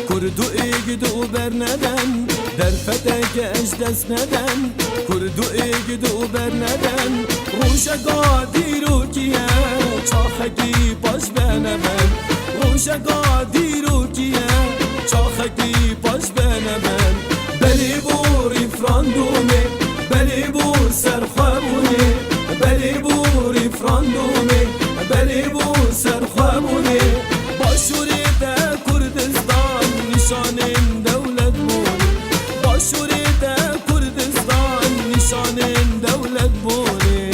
کردو ایگدو بر ندن در فتک اجدس ندن کردو ایگدو بر ندن روشگا دیرو کیه چاخکی پاش بنمن روشگا دیرو کیه چاخکی پاش بنمن بلی بوری فراندومه بلی بور سرخوابونه بلی بوری فراندومه بلی بور سرخوابونه باشوری ده کردستان نشان دولت بونه باشوری ده کردستان نشان دولت بونه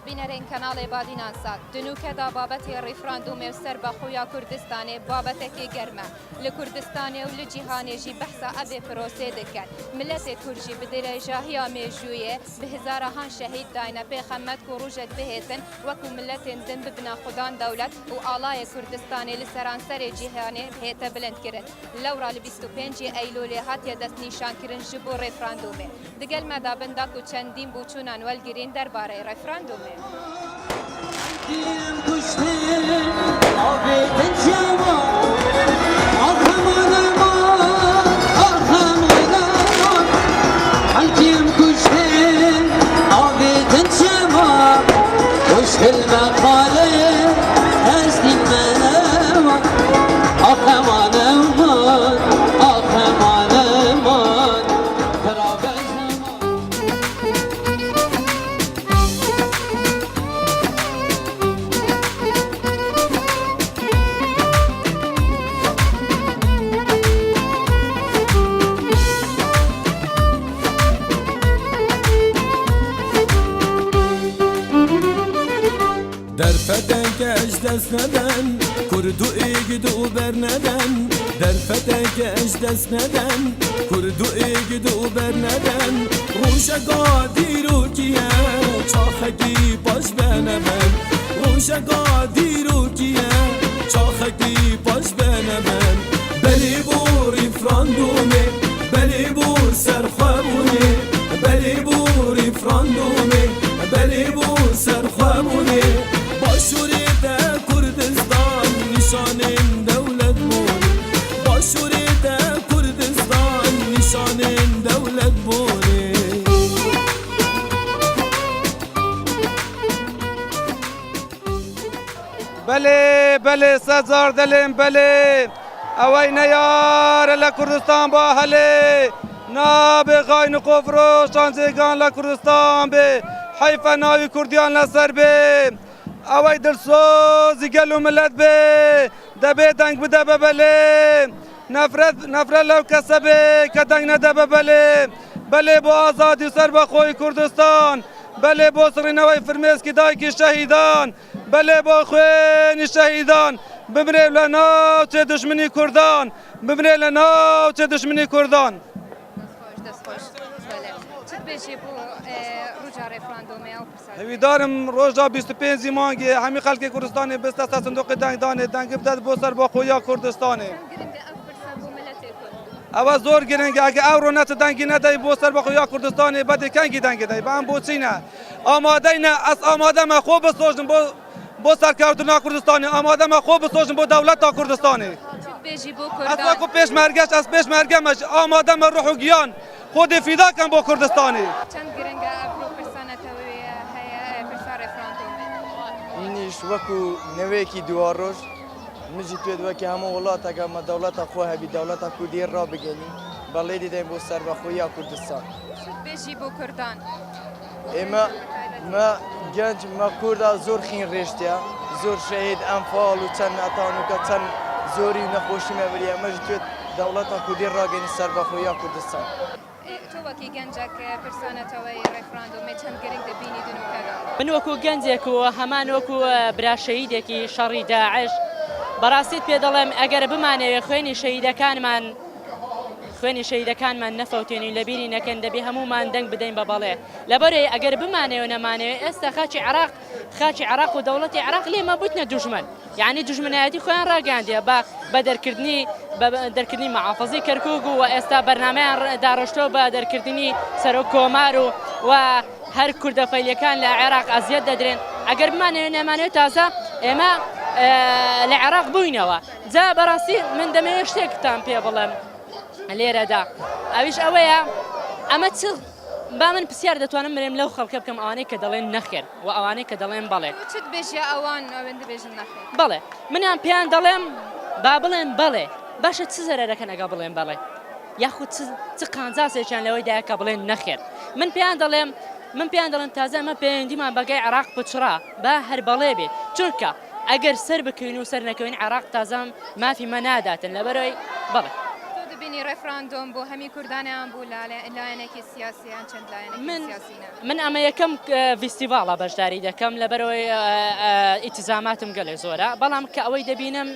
بینرین کانال بادینان ساد دنوکه دا بابتی ریفراندوم و سر بخویا کردستان بابتکی گرمه لکردستان و لجیهانی جی بحثا ابی پروسه دکن ملت کرجی بدر جاهیا میجویه به هزارهان شهید داینه پیغمت کو روجت بهتن وکو ملت دن ببنا خدان دولت و آلای کردستانی لسران سر جیهانی هیت بلند کرد لورا ل 25 ایلول هات دست نشان کرن جبو ریفراندومه دگل مدابن دا کو چندین بوچونان ولگرین درباره ریفراندومه Kim kuştu afetin cevap Arkaman aman arkaman aman Ay kim kuştu afetin cevap Kuş hilme kale ezdimme aman Arkaman aman arkaman aman Karabe در فتک اجدس ندن کردو ایگدو بر ندن در فتک اجدس ندن کردو ایگدو بر ندن روشگا دیرو کیه چاخکی پاش بنمن روشگا دیرو کیه چاخکی پاش بنمن بلی بوری فراندومه بلی بور سرخوابونه بلی بوری فراندومه بلی بور سرخوابونه باشوری ده کردستان نشان دولت بونه باشوری ده کردستان نشان دولت بونه بله بله سزار دلم بله اوی نیار لکردستان با هله نا به غاین قفر شانزگان لکردستان به حیف ناوی کردیان لسر به اوی دلسوزی گلو ملت به دبه دنگ بده بله نفرت لو کسبه که دنگ نده بله بله با آزادی سر بخوی کردستان بله با سرینوی فرمیز که دای که شهیدان بله با خوین شهیدان بمره لناو چه دشمنی کردان بمره لناو چه دشمنی کردان دست خوش بله چت بجی بو روجا ریفراندومه او پرسد هویدارم روزا 25 مانگی همی خلق کردستان بست از صندوق دنگ بدد با سر با خویا کردستانه گرنده او پرسد بو ملت کرد اوا زور گرنگ اگه او رو نت دنگی ندای با سر با خویا کردستانه بده کنگی دنگ دای با هم بوچینه آماده نه از آماده ما خوب بسوزن با سرکردن کردستانه آماده ما خوب بسوزن با دولت کردستانه چت بجی بو از کردان کو پیش مرگش از پیش مرگمش آماده ما روح و گیان خود فدا کن با کردستانه چند گرنگه ابرو پرسانه توی هیا پرسا ریفراندومه اینیش وکو نویکی دوار روز مجی توی وکی همون ولات اگر ما دولت خواه بی دولت کردی را بگنی بله دیدیم با سر بخویی کردستان چت بجی بو کردان ما گنج ما کرد زور خین رشتیا زور شهید انفال و چند اتانو که چند زوری و نخوشی مبریه مجی توی دولت کردی را گنی سر بخویی کردستان تو وکی گنجک پرسانه توی ریفراندومه چند گرنگ دبینی دنو کردان من وەکو گەنجێک و هەمان وەکو براشەیدێکی شەڕی داعش بەڕاستیت پێ دەڵێم ئەگەر بمانەوێت خوێنی شەهیدەکانمان خوێنی شەیدەکانمان نەفەوتێنی لە بیری نەکەن دەبێ هەمومان دەنگ بدەین بە بەڵێ لەبەرەوەی ئەگەر بمانەوە نەمانەوێت ئێستا خاچی عراق و دەوڵەتی عراق لێمە بووینە دوژمن یعنی دوژمنایەتی خۆیان ڕاگەاندیە بە دەرکردنی مەحافەزەی کەرکووک و ئێستا بەرنامەیان داڕۆشتۆ بە دەرکردنی سەرۆک کۆمار و هەر کوردە فەیلیەکان لە عێراق ئەزیەت دەدرێن ئەگەر بمانەوێت نەمانەوێت تازە ئێمە لە عێراق بووینەوە جا بەڕاستی من دەمەوێت شتێکتان پێ بڵێم لێرەدا ئەویش ئەوەیە ئەمە چ با من پرسیار دەتوانم برێم لەو خەڵکە بکەم ئەوانەی کە دەڵێن نەخێر و ئەوانەی کە دەڵێن بەڵێ چت بێژە ئەوان ئەوێن دەبێژن نەخێر بەڵێ منیان پێیان دەڵێم با بڵێن بەڵێ باشە چ زەرەرەکەن ئەگە بڵێن بەڵێ یاخود چ قانجاسێکیان لەوەی دایە کە بڵێن نەخێر من پێیان دەڵێم تازە ئەمە پەیوەندیمان بەگای عراق پچڕا با هەر بەڵێ بێ چونکە ئەگەر سەر بکەوین و سەر نەکەوین عراق تازەم مافی مەناداتن لەبەرەوەی بەڵێ بینی ڕێفراندۆم بۆ هەمی کوردانیان بوو لایەنێکی سیاسییان چەند لایەنێکی سیاسینە من ئەمە یەکەم فیستیڤاڵە بەشداری دەکەم لەبەرەوەی ئیتیزاماتم گەلێ زۆرە بەڵام کە ئەوەی دەبینم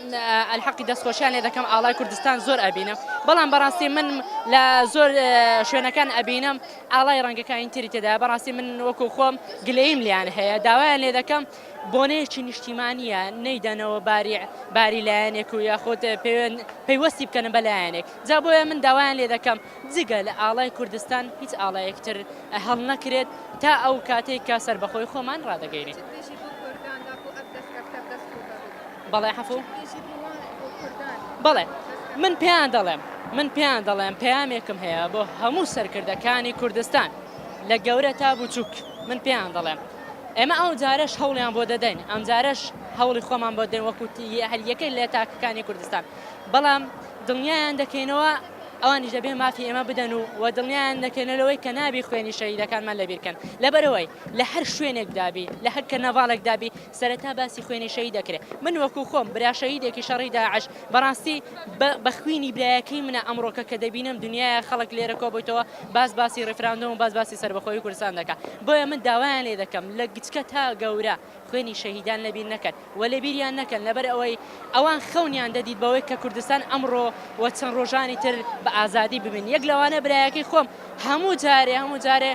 ئەلحەقی دەستخۆشیان لێ دەکەم ئاڵای کوردستان زۆر ئەبینم بەڵام بەڕاستی من لە زۆر شوێنەکان ئەبینم ئاڵای ڕەنگەکانی تری تێدا بەڕاستی من وەکو خۆم گلەیم لیان هەیە داوایان لێ دەکەم بۆنەیەکی نیشتیمانیە نەیدەنەوە باری لایەنێک و یاخۆت پەیوەستی بکەنە بە لایەنێک جا بۆیە من داوایان لێ دەکەم جگە لە ئاڵای کوردستان هیچ ئاڵایەکتر هەڵ نەکرێت تا ئەو کاتێک کا سەر بەخۆی خۆمان ڕادەگەینی بەڵێ حەفوو بەڵێ من پێیان دەڵێم پەیامێکم هەیە بۆ هەموو سەرکردەکانی کوردستان لە گەورە تا بچووک من پێیان دەڵێم ئێمە ئەو جارەش هەوڵیان بۆ دەدەین ئەم جارەش هەوڵی خۆمان بۆ دەین وەکوتی هەریەکەی لە تاکەکانی کوردستان بەڵام دڵنیایان دەکەینەوە ئەوانیش دەبێ مافی ئێمە بدەن و دڵنیایان دەکەنەوەی کە نابی خوێنی شەهیدەکانمان لەبیرکەن لەبەرەوەی لە هەر شوێنێک دابی لە هەر کەرنەڤاڵێک دابی سەرەتا باسی خوێنی شەهید دەکرێت من وەکو خۆم برا شەهیدێکی شەڕی داعش بەڕاستی بە خوێنی برایەکەی منە ئەمڕۆکە کە دەبینم دنیای خەڵک لێرە کۆبوویتەوە باسی ڕێفراندۆم و باسی سەربەخۆیی کوردستان دەکات بۆیە من داوایان لێ دەکەم لە گچکە تا گەورە خوێنی شەهیدان لەبیر نەکەن و لەبیریان نەکەن لەبەر ئەوەی ئەوان خەونیان دەدیت بەوەی کە کوردستان ئەمڕۆ و چەند ڕۆژانی تر بە ئازادی ببین یەک لەوانە برایەکەی خۆم هەموو جارێ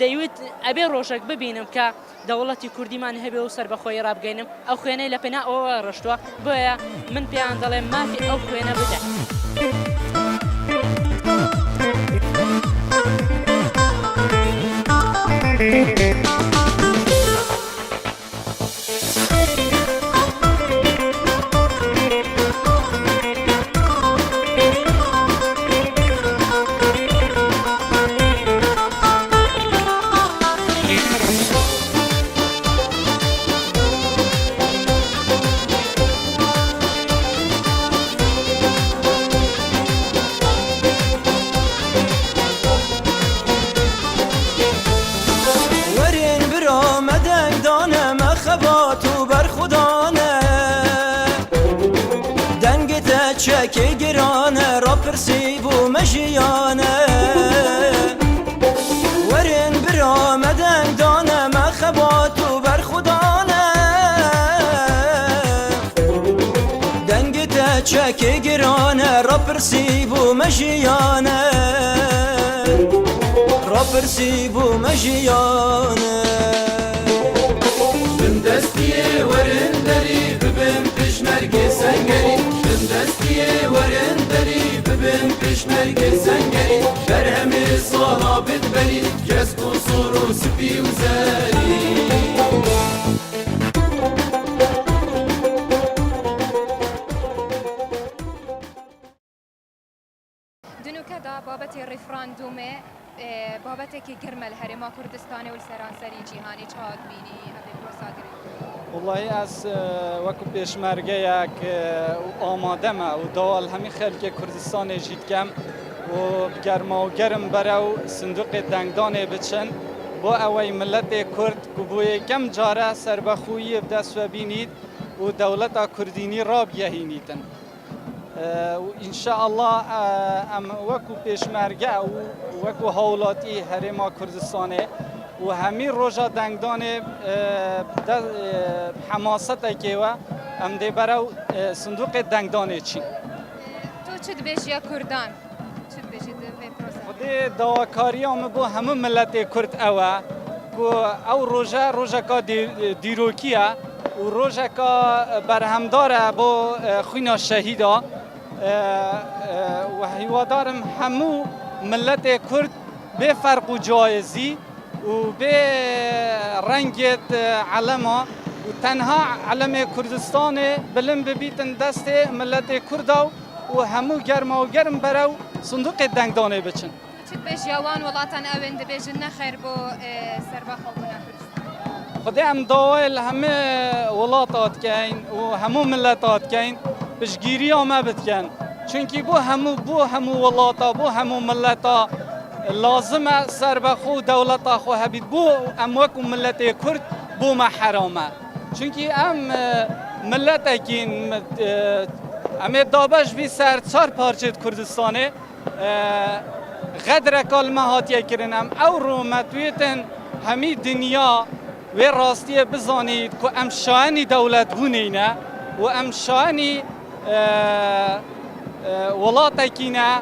دەیوت ئەبێ ڕۆژێک ببینم کە دەوڵەتی کوردیمان هەبێ و سەربەخۆی ڕابگەینم ئەو خوێنەی لە پێنا ئەوە ڕشتووە بۆیە من پێیان دەڵێم مافی ئەو خوێنە بدە. چەکەی گرانە ڕاپرسی بوو مەژیانە وەرن برامە دەنگدانە مەخەبات و بەرخودانە دەنگتە چەکەی گرانە ڕاپرسی بوو مەژیانە ڕاپرسی بوو مەژیانە دەستیێ وەرن دەری ببن پشمەرگێ سەنگەری دەستیێ وەرن دەری ببن پشمەرگێ سەنگەری بەرهەمێ ساڵا بتبەری کەسب و سۆڕ و سپی و زەری دنوکەدا بابەتی ڕێفراندۆمێ بابەتێکی گرمە لە هەرێما کوردستانی و سەرانسەری جیهانی چاوت بینی ئەبێ پرۆساگری والله از وەکو پێشمەرگەیەک ئامادەمە و داوال هەمی خەلکی کوردستان ژیدکەم و گەرما و گەرم بەرە و سندوقی دەنگدانێ بچن بۆ ئەوەی ملەتێ کورد و بۆ یەکەم جارە سەربەخۆیی بدەستوە بینیت و دەوڵەتە کوردینی ڕابگەهێنیتن و ئینشاءالله ئەم وەکو پێشمەرگە و وەکو هەوڵاتی هەرێما کوردستانێ و هەمی ڕۆژە دەنگدانێ حەماسەتێکێوە ئەم دێ بەرە و سندوقی دەنگدانێ چین تۆ چ دبێژیە کوردان چ چت بجید به پروسه خودی داواکاریام بو همه ملت کرد اوه کو او روژه کا دیروکیه و روژه کا برهمداره بو خوینا شهیدا و هیوادارم همو ملت کرد به فرق و جایزی و به رنگت علما و تنها علم کردستان بلند ببیتن دست ملت کردا و همو گرم برو صندوق دنگدانه بچن چت بج یوان ولاتن اوین دبیجن نخیر بو سربا خلقنا کردستان خودی هم داویل همه ولاتات کن و همو ملتات کن بشگیری ما بتکن چونکی بو همو ولاتا بو همو ملتا لازمه سربخو دولتا خو هبید بو اموک و ملت کرد بو ما حرامه چونکی ملت اکین دابش بی سر 4 پارچه کردستانه غدر کلمه هاتیه کرنم او رو متویتن همی دنیا و راستیه بزانید که شانی دولت بونینه و شانی ولات اکینه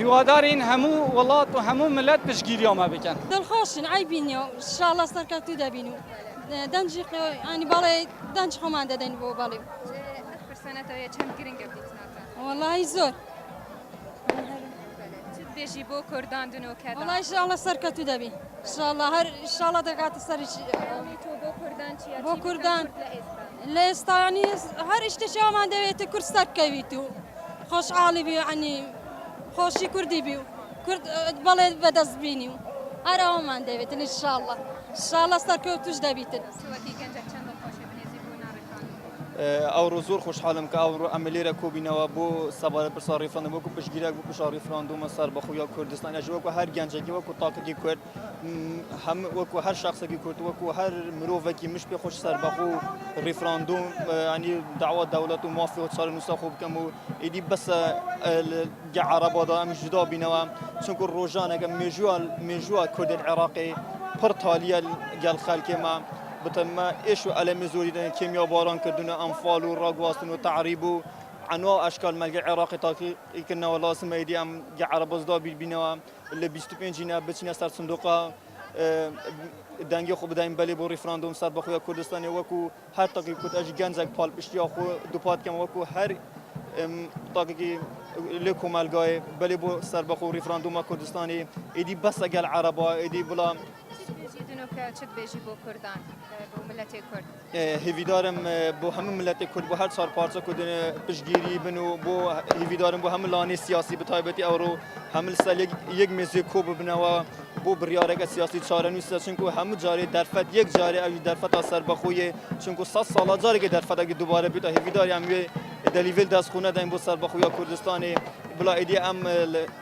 هوادارین همو ولات و همو ملت پشگیری ما بکن دلخوشن عیبینیو ان شاء الله سرکتو دبینو دنجی یعنی بالای دنج خمان دادن بو بالای اخر سنه تا چند گرینگ بیتناتا والله زور چت بجی بو کردان دنو کدا والله ان شاء الله سرکتو دبین ان شاء الله هر ان شاء الله دقات سرش تو بو کردان چیا بو کردان لستا يعني هر اشتشا ما دويت كرد سركبيتو خوش عالي بيو يعني خوشي كردي بيو كرد بلد بدز بينيو ارا ما دويت ان شاء الله سركبتوش دبيتن سواکی گنجک چند خوشه بنیزی بو نارخان او زور خوشحالم که او عملیره کو بینوا بو سبار پرسار ریفراندوم کو پشگیره کو پشار ریفراندوم سر بخویا کردستان اجوا کو هر گنجکی و کو طاقتی کرد هم و کو هر شخصی کی کرد و کو هر مروه کی مش به خوش سر بخو ریفراندوم یعنی دعوه دولت و موافق و صار نسخ خوب کمو ایدی بس عرب دا ام جدا بینوا چون کو روزانه که میجوا کرد العراقی پر تالیا گل خلک ما بتم ايش علم زوري كيمياء باران كردنا انفال وراغواستن وتعريب انواع اشكال ملك عراقي تاكي كنا والله اسمه يدي ام عرب ازدا بينوا اللي 25 جنا بتشنا صار صندوقه دنگی خوب دایم بلی بو ریفراندوم صد بخویا کردستانی وکو هر تاکی کد اج گنزک پال پشتیا خو دوپات کم وکو هر تاکی لکو ملگای بلی بو سر بخو ریفراندوم کردستانی ایدی بس اگل عربا ایدی بلا جدنو که چت بیجی بو کردان بو ملت کرد هیویدارم بو همه ملت کرد بو هر سال پارچه کردن پشگیری بنو بو هیویدارم بو همه لانه سیاسی بتایبتی اورو همه سال یک میزه کوب بنوا بو بریاره سیاسی چاره نیست چونکو همه جاری درفت یک جاری اوی درفت اثر بخویه چونکو 100 سال جاری که درفت اگه دوباره بیتا هیویداری هم دلیول دست خونه دایم بو سر بخویا کردستانی بلا ایدی ام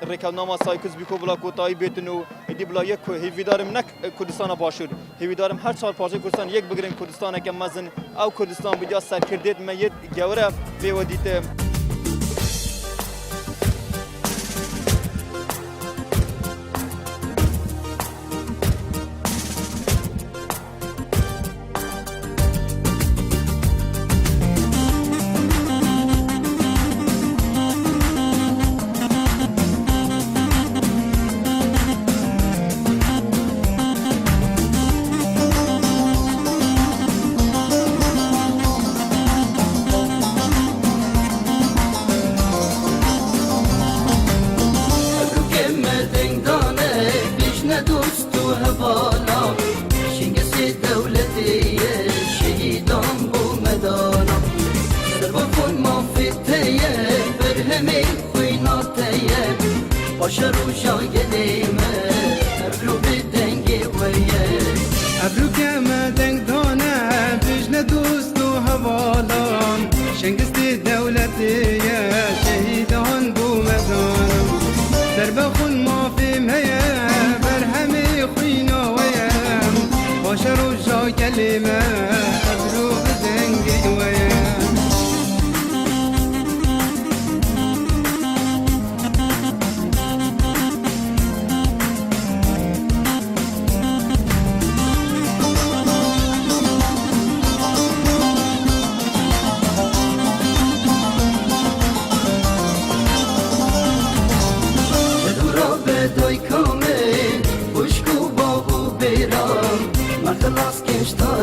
رکابنامه سایکوز بیکو بلا کوتای بیتنو ایدی بلا یک هیویدارم نک کردستان باشور هیویدارم هر چهار پارچه کردستان یک بگیرن کردستان که مزن او کردستان بیا سر کردید من یک گوره بیودیت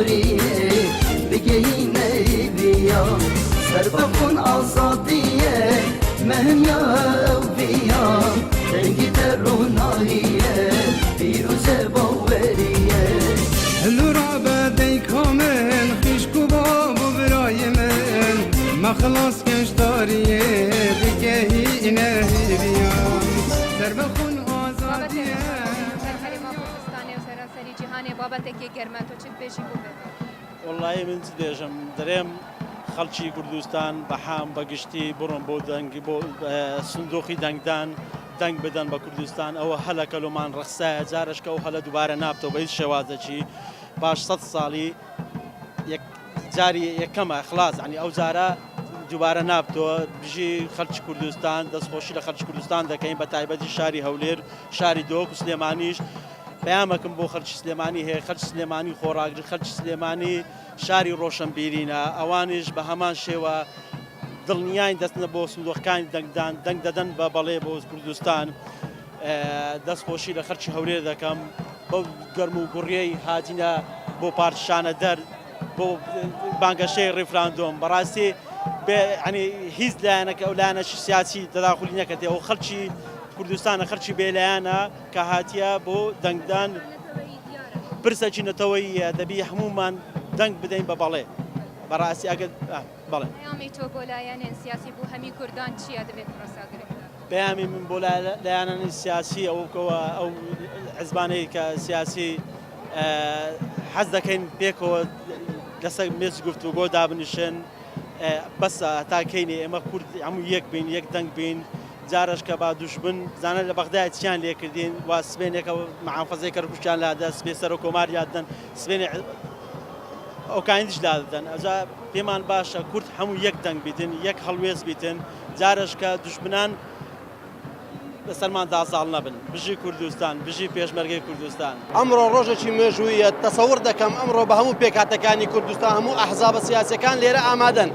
ناریه بگهینه بیا سر بخون آزادیه مهنیا او بیا دنگی دروناییه پیروز باوریه هلورا بدی کامل خشکو بابو برای من مخلاص کشتاریه بگهی اینه بیا سر بخون آزادیه هەرێما کوردستانی و سەرانسەری جیهانێ بابەتێکی گەرمە تۆ چت بێژی بوو بێت والله من دێژم دەرێم خەڵکی کوردستان بەحام بەگشتی بڕۆم بۆ دەنگی بۆ سندۆخی دەنگدان دەنگ بدەن بە کوردستان ئەوە هەلە کەلومان ڕەخسایە جارشکە و هەلە دووبارە نابتەوە بە هیچ شێوازەکی باش 100 ساڵی جاری یەکەمە خلاص عنی ئەو جارە دووبارە نابتەوە بژی خەڵکی کوردستان دەستخۆشی لە خەڵکی کوردستان دەکەین بە تایبەتی شاری هەولێر شاری دۆک و سلێمانیش پەیامەکەم بۆ خەڵکی سلێمانی هەیە خەڵکی سلێمانی خۆراگری خەڵکی سلێمانی شاری ڕۆشنبیرینە ئەوانش بە هەمان شێوە دڵنیاین دەستنە بۆ سندۆخەکانی دەنگدان دەنگ دەدەن بە بەڵێ بۆ کوردستان دەستخۆشی لە خەڵکی هەولێر دەکەم بەو گەرم و گوڕیەی هاتینە بۆ پارتشانە دەر بۆ بانگەشەی ڕێفراندۆم بەڕاستی ینی هیچ لایەنەکە ئەو لایەنەشی سیاسی دەداخولی نەکەێت ئەو خەڵکی کوردستانە خەڵکی بێلایەنە کە هاتیە بۆ دەنگدان پرسەکی نەتەوەی دەبی هەمومان دەنگ بدەین بە بەڵێ بەڕاستی ئەگەر بەڵێ پەیامی تۆ بۆ لایەنێن سیاسی بوو هەمی کوردان چییە دەبێت پرۆساگرێت پەیامی من بۆ لایەنانی سیاسی ئەوکەوە ئەو حیزبانەی کە سیاسی حەز دەکەین پێکەوە لەسەر مێز گفتوگۆ دابنیشن بەسە تاکەینێ ئێمە کورد هەموو یەک بین یەک دەنگ بین جارش کە با دوژبن زانە لە بەغدای چیان لێکردین وا سبێنێکە محافەزەی کەرکوشیان لادا سبێ سەر و کۆمار یاددەن سبێنێ ئەوکانیش لادەن ئەجا پێمان باشە کورد هەموو یەک دەنگ بیتن یەک هەڵوێز بیتن جارش کە دوژبنان لەسەرمان داساڵ نەبن بژی کوردستان بژی پێشمەرگەی کوردستان ئەمڕۆ ڕۆژێکی مێژوویە تەسەور دەکەم ئەمڕۆ بە هەموو پێکاتەکانی کوردستان هەموو ئەحزابە سیاسیەکان لێرە ئامادەن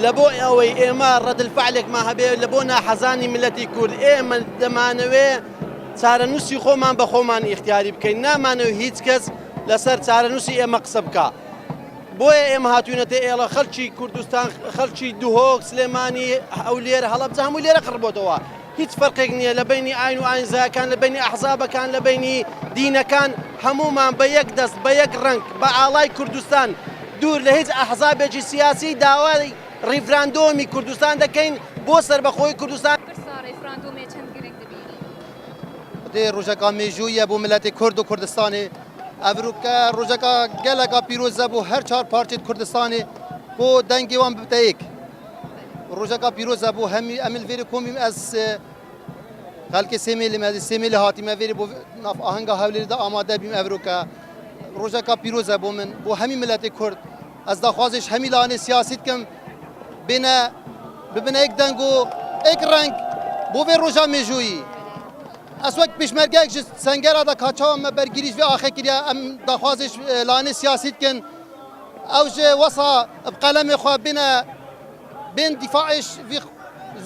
لە بۆ ئەوەی ئێمە ڕەدلفعلێکمان هەبێ لە بۆ ناحەزانی ملەتی کورد ئێمە دەمانەوێ چارەنووسی خۆمان بە خۆمان ئیختیاری بکەین نامانەوە هیچ کەس لەسەر چارەنووسی ئێمە قسە بکە بۆیە ئێمە هاتوونەتە ئێڵە خەڵکی کوردستان خەڵکی دوهۆک سلێمانی هەولێر هەڵەبجە هەموو لێرە قڕبۆتەوە هیچ فەرقێک نییە لە بینی ئاین و ئاینزاکان لە بینی ئەحزابەکان لە بینی دینەکان هەمومان بە یەک دەست بە یەک ڕنگ بە ئاڵای کوردستان دوور لە هیچ ئەحزابێکی سیاسی داوای ڕیفراندۆمی کوردستان دەکەین بۆ سەربەخۆی کوردستان ڕیفراندۆمێ چەند گرنگ دەبینی دێ ڕۆژەکە مێژوویە بۆ ملەتی کورد و کوردستانی ئەڤروکە ڕۆژەکە گەلەکە پیرۆزە بۆ هەر چهار پارتیت کوردستانی بۆ دەنگی وان بتەیەک ڕۆژەکە پیرۆزە بۆ هەمی ئەمیل vêrî komîm ez xelkê Sêmêlî me Sêmêlî hatîme vêrî bۆ nav ahenga Hewlêrî de amade bîm Evrûka ڕۆژەکە پیرۆزە بۆ من بۆ هەمی ملەتی کورد ez daxwazîş hemî lanê siyasî dikim bêne bibine ek deng û ek reng bۆ vê roja mêjûyî ez wek pêşmergek ji sengera de kaçawa me bergirîj vê axê kiriye em daxwazîş lanê siyasî dikin ew ji wesa bi qelemê xwe bêne bên dîfaîş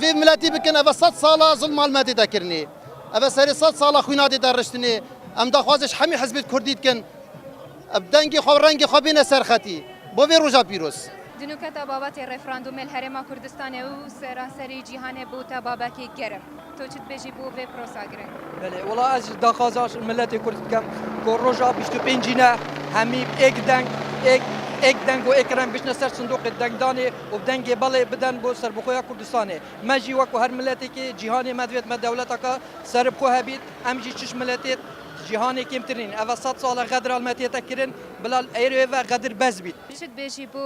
vê miletî bikin ev 100 sala zulm malmetê dekirinê ev serê 100 sala xwînadê derriştinê em daxwazîş hemî hizbê kurdî dikin dengê xwe rengê xwe bêne serxetî بۆ vê roja pîroz دنوکەتە بابەتی ڕێفراندۆمێ هەرێما کوردستانی و سەرانسەری جیهانێ بووتە بابەتی گەرم تۆ چت بێژی بۆ vê پرۆساگرن وڵا ئەس داخوازاش ملەتی کورد بکەم کۆ ڕۆژا 25 هەمی ئێک دەنگ ئێک دەنگ و ئێکران بچنە سەر سندوقی دەنگدانێ و دەنگێ بەڵێ بدەن بۆ سەربەخۆیە کوردستانê مەژی وەکو هەر ملەتێکی جیهانê me divêt me dewleteka seribxwe hebît em jî çiş miletê جیهانê kêmtirîn ev 100 sala xedir almetê te kirin bila êrê ve xedir bez bît چت بێژی بۆ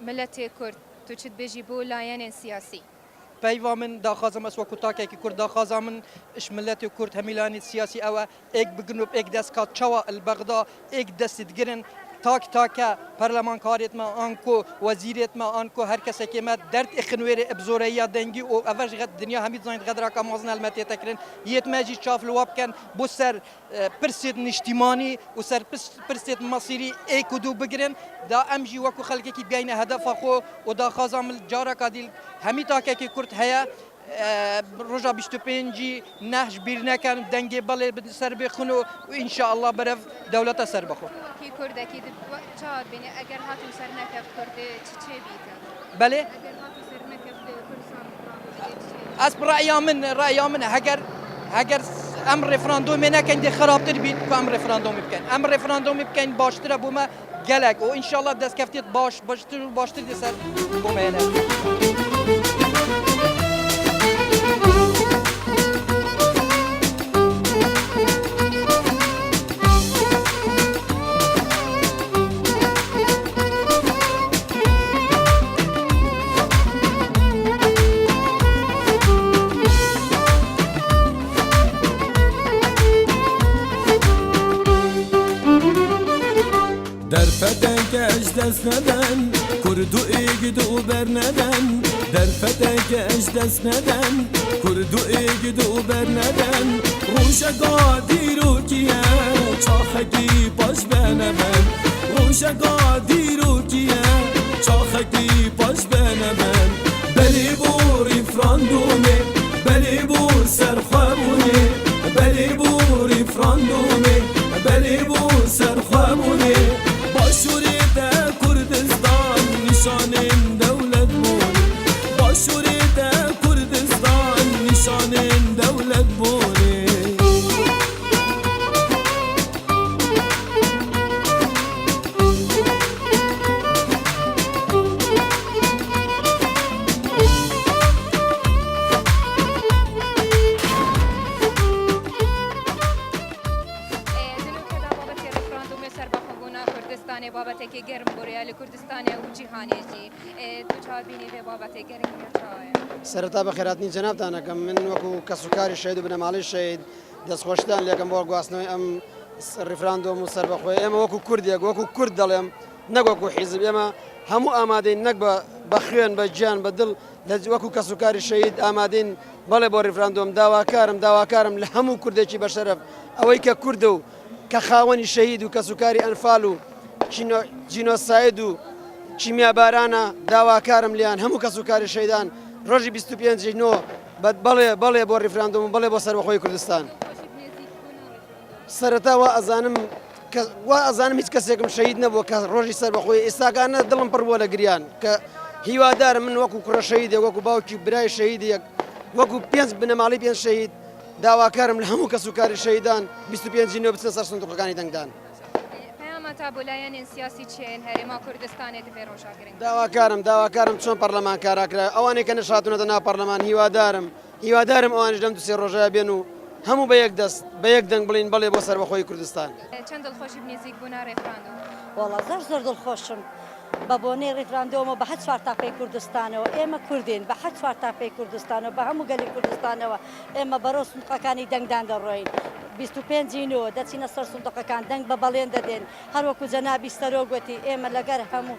ملەتێ کورد تۆ چت بێژی بۆ لایەنێن سیاسی peyva min daxwazim ez wekû takekî Kurd daxwaza min ji miletê Kurd hemîlanî siyasî ew e êk bigin û êk dest kat çawa li Bexda êk destî digirin take parlamenkarêt me an ku wezîrêt me an ku her kesekê me derd ixin wêrê ebzoreya dengî û ev ji dinya hemî zanîn xediraka mezin helmetê te kirin yêt me jî çav li we bikin bû ser pirsên niştîmanî û ser pirsên masîrî êk û dû bigirin da em jî wekû xelkekî bigeyne hedefa xwe û daxwaza min careka dîl hemî takekî Kurd heye ڕۆژا 25 نەهش بیر نەکەن دەنگێ بەڵێ سەر بێخن و ئینشاءالله بەرەف دەولەتە سەر بەخۆ کی کوردکی چاوت بینی ئەگەر هاتو سەر نەکەف کوردی چی بیتە بەڵێ ئەگەر هاتو سەر نەکەف کوردستان ئەس ڕایا من هەگەر ئەم ڕێفراندۆمێ نەکەین دێ خراپتر بیت کە ئەم ڕێفراندۆمی بکەین ئەم ڕێفراندۆمی بکەین باشترە بوومە گەلێک و ئینشاءالله دەستکەفتێت باشتر و باشتر دەسەر بۆمێنە درفتك دست ندن کردو ایگدو بر ندن درفتك دست ندن کردو ایگدو بر ندن روشگا دیرو کیه چاخگی باش بنبن روشگا دیرو کیه چاخگی باش بنبن بلی بور افراندومه بلی بور سرخوابونه بلی بور افراندومه بلی بور سرخوابونه باشوری ده کردستان نشانین دولت بونه باشوری ده کردستان نشانین دولت بونه بابەتێکی گەرم بۆریا لە کوردستانە و جیهانێکی تو چاوبینی بێ بابەتێ گەرمی چاوەیە سەرەتا بە خێراتنی جەنابتانەکەم من وەکو کەسوکاری شەید و بنەماڵی شەید دەستخۆشتان لێکم بۆ گواستنەوەی ئەم ڕیفراندۆم و سەربەخۆی ئێمە وەکو کوردێک وەکو کورد دەڵێم نەک وەکو حیزب ئێمە هەموو ئامادەین نەک بە خوێن بە گیان بە دڵ وەکو کەسوکاری شەید ئامادەین بەڵێ بۆ ڕیفراندۆم داواکارم لە هەموو کوردێکی بەشەرەف ئەوەی کە کوردە و کە خاوەنی شەهید و کەسوکاری ئەنفال و جینۆساید و چیمیابارانە داواکارم لیان هەموو کەسوکاری شەیدان ڕۆژی 25 بەڵێ بۆ ڕیفراندۆم بەڵێ بۆ سەربەخۆی کوردستان سەرەتا وا ئەزانم هیچ کەسێکم شەهید نەبووە کە ڕۆژی سەربەخۆی ئێستاگانە دڵم پڕ بووە لە گریان کە هیوادارم من وەکو کوڕە شەهیدێک وەکو باوکی برای شەهیدێک وەکو 5 بنەماڵی 5 شەهید داواکارم لە هەموو کەسوکاری شەیدان 25 نوێ بچنە سەر سندوقەکانی دەنگدان تا بۆلایەنین سیاسی چێن هەرێما کوردستانێت بێ ڕۆژاگرنگ داواکارم چۆن پەرلەمان کاراکرا ئەوانێک کە نەشاتونەتە ناو پەرلەمان هیوادارم ئەوانش دەم دووسێ ڕۆژەیە بێن و هەموو بە یەک دەست بە یەک دەنگ بڵین بەڵێ بۆ سەربەخۆی کوردستان چەند دڵخۆشی بنێزیک بوونا ڕێفراندۆم وەڵا زۆر دڵخۆشم بە بۆنەی ڕیفراندۆمە بە 4 تاپەی کوردستانەوە ئێمە کوردین بە 4 تاپەی کوردستانەوە بە هەموو گەلی کوردستانەوە ئێمە بەرەو سندوقەکانی دەنگدان دەڕۆین 25 دەچینە سەر سندوقەکان دەنگ بە بەڵێن دەدێن هەروەکو جەنابی سەرۆگوتی ئێمە لەگەر هەموو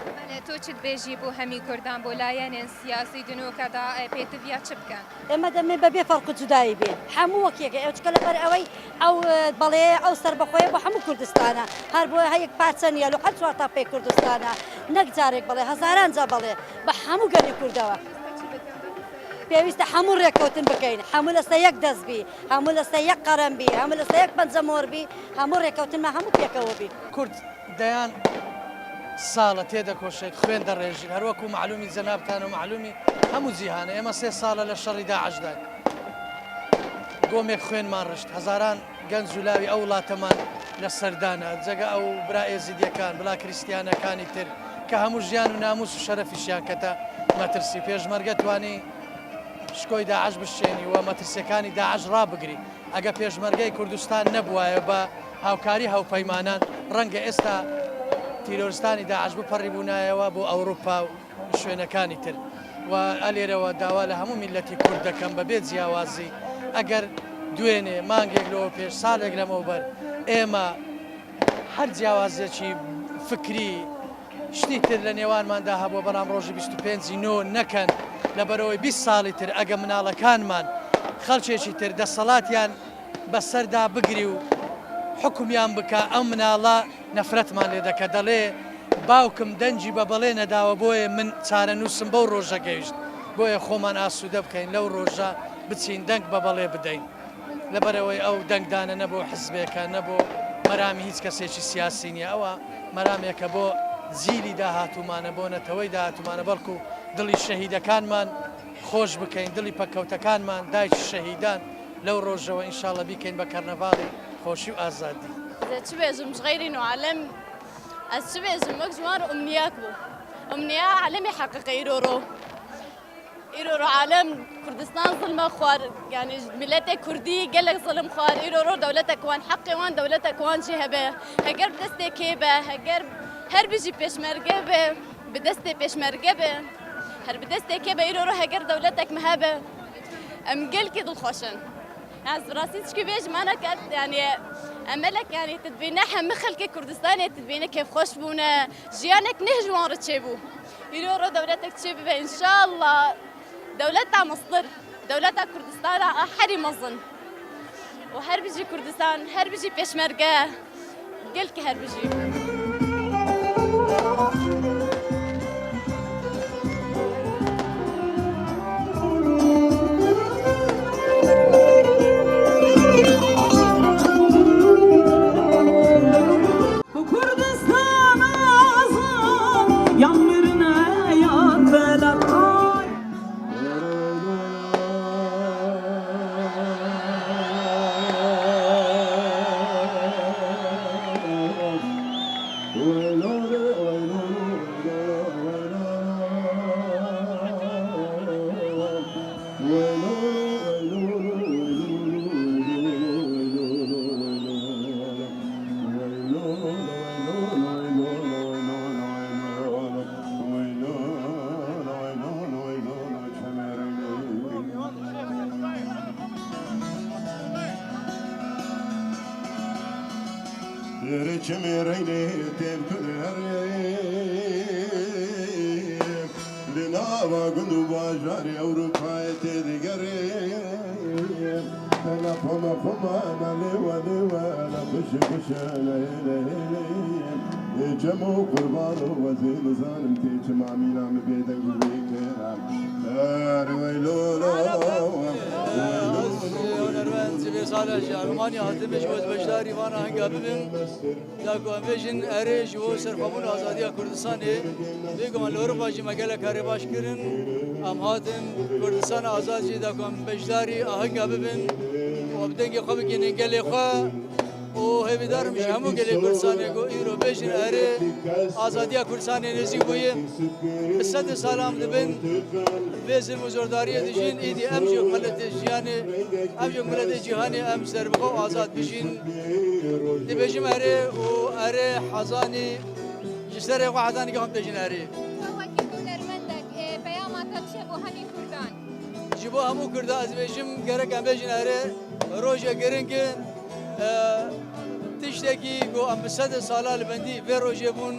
تۆ چت بێژی بۆ هەمی کوردان بۆ لایەنێن سیاسی دنوکەدا پێتویا چ بکەن ئێمە دەمێ بەبێ فەرق جودایی بێ هەموو وەکێکە ئەوچکە لەبەر ئەوەی ئەو بەڵێ ئەو سەربەخۆیە بۆ هەموو کوردستانە هەر بۆ هەیەک پارچەنیە لە 4 تاپەی کوردستانە نەک جارێک بڵێ هەزاران جا بڵێ بە هەموو گەلی کوردەوە پێویستە هەموو ڕێککەوتن بکەین هەموو لەسە یەک دەستبی هەموو لەسە یەک قەرەمبی هەموو لەسە یەک پەنجەمۆربی هەموو ڕێککەوتنمە هەموو پێکەوە بی کورد دەیان ساڵە تێدەکۆشێت خوێن دەڕێژین هەروەکو معلومی جەنابتان و معلومی هەموو جیهانە ئێمە 3 ساڵە لە شەڕی داعشداین گۆمێک خوێنمان ڕشت هەزاران گەنج و لاوی ئەو وڵاتەمان لە سەردانە جەگە ئەو برا ئێزیدیەکان بڵا کریسیانەکانی تر کە هەموو ژیان و ناموس و شەرەفیشیان کەتە مەترسی پێشمەرگە توانی شکۆی داعش بشێنی و مەترسیەکانی داعش ڕابگری ئەگە پێشمەرگەی کوردستان نەبووایە بە هاوکاری هاوپەیمانان ڕەنگە ئێستا تیرۆرستانی داعش بپەڕی بوونایەوە بۆ ئەوروپا و شوێنەکانی تر و ئەلێرەوە داوا لە هەموو میلەتی کورد دەکەم بەبێ جیاوازی ئەگەر دوێنێ مانگێک لەوە پێش ساڵێک لەمەوبەر ئێمە هەر جیاوازێکی فکری شتی تر لە نێوانماندا هەبووە بەڵام ڕۆژی 25 نەکەن لەبەرەوەی 20 ساڵی تر ئەگە مناڵەکانمان خەڵکێکی تر دەسەڵاتیان بەسەردا بگری و حکومیان بکە ئەم مناڵە نەفرەتمان لێ دەکە دەڵێ باوکم دەنجی بە بەڵێ نەداوە بۆیە من چارەنووسم بەو ڕۆژە گەیشت بۆیە خۆمان ئاسوودە بکەین لەو ڕۆژە بچین دەنگ بە بەڵێ بدەین لەبەرەوەی ئەو دەنگدانە نەبوو حزبێکە نەبوو مەرامی هیچ کەسێکی سیاسی نییە ئەوە مەرامێکە بۆ زیری داهاتومانە بۆ نەتەوەی داهاتومانە بەڵکو دڵی شەهیدەکانمان خۆش بکەین دڵی پەکەوتەکانمان دایکی شەهیدان لەو ڕۆژەوە ئینشاڵە بیکەین بە کەرنەڤاڵی خۆشی و ئازادی چ بێژم غیری عالم ئەس چ بێژم وەک ژوان ئومنیاک بوو ئومنیا عالمی حقیقی ئیرۆ عالم کوردستان ظلمە خوار یعنی ملەتێک کوردی gelek ظلم خوار ئیرۆ دەولەتێک وان حەقی وان دەولەتێک وان جێ هەبێ هەگەر دەستێک کێ بە هەگەر هەر بژی پێشمەرگە بێ bi destê pêşmerge be her bi desteke be îro heger dewletek me hebe em gelkî dilxweşin ez rastî tişkî bêj maneke yani emelek yani tedbîne hemî xelkê Kurdistanê tedbîne kevxweş bûne jiyanek neh ji wan re çêbû îro dewletek çê bibe înşallah dewleta Misr dewleta Kurdistana a herî mezin û her bijî Kurdistan her bijî pêşmerge gelkî her bijî Romanya hatimiz özbeşler ivana hangabim da konvejin eriş o serfamın azadiya Kurdistan'ı ve gomalor başı megale kare başkırın am hatim Kurdistan azadci da konvejleri hangabim o abdengi khabi ki nengale kha o hevidarım şamu gele Kurdistan'ı go iro beşin eri azadiya Kurdistan'ı nezi boyu sad salam dibin vezim uzordariye dijin idi emci milleti yani emci milleti cihani em serbxo azad bijin dibejim eri o eri hazani jisere wahadani gam dejin eri jibo hamu kurda az bejim gerek em bejin eri roja gerinki tişteki go em sad salal bendi ve roje bun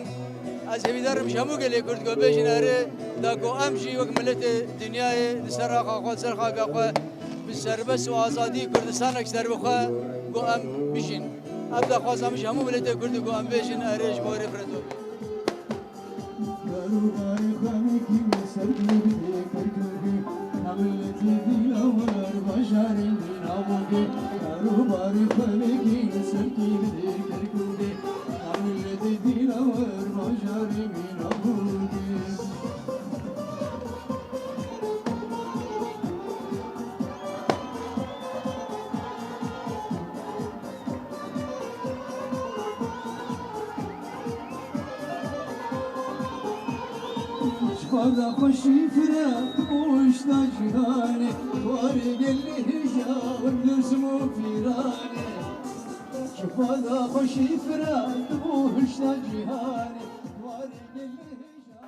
از همیدارم شامو گلی کرد کو بیشناره دا کو امشی وک ملت دنیای سرخا خود سرخا گخوا بسربس و آزادی کردستان اکثر بخوا کو ام بیشین ابدا خوازم شامو ملت کرد کو ام بیشن ارش با رفرندوم Bana hoşi fırat boşta cihane var gelli şahın gözümü firane Bana hoşi fırat boşta cihane var gelli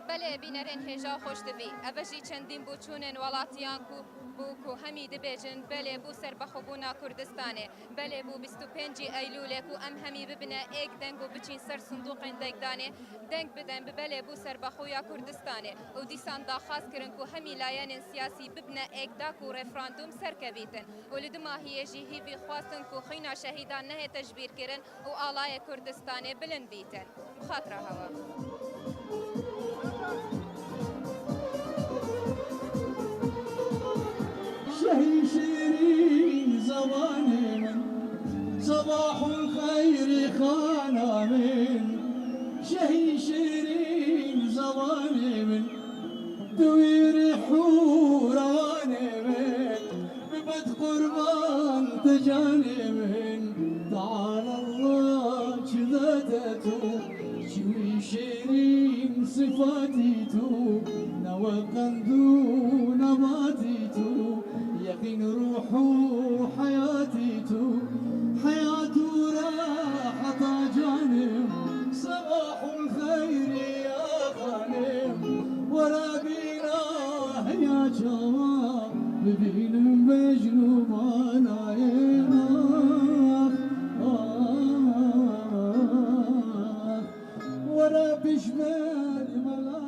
بله بینرین هجا خوش دوی اوجی چندین بوچونن ولاتیان کو بو کو همی دبیجن بله بو سر بخوبونا کردستانه بله بو 25 ایلوله کو ام همی ببنه ایک دنگو بچین سر صندوق دنگدانه دنگ بدن بله بو سر بخویا کردستانه و دیسان دا خاص کرن کو همی لایان سیاسی ببنه ایک دا کو رفراندوم سر کبیتن ولدما هی جی هی بی خواستن کو خینا شهیدان نه تجبیر کرن و آلای کردستانه بلند بیتن بخاطر هوا جانب تعالى الله شذاتته شوي شيرين صفاتيتو نوى قندو نباتيتو يقين روحو حياتيتو حياته راحة جانب صباح الخير يا غانم ورا بينا يا شباب ببين بجنوب انا ورا بشمال ملاك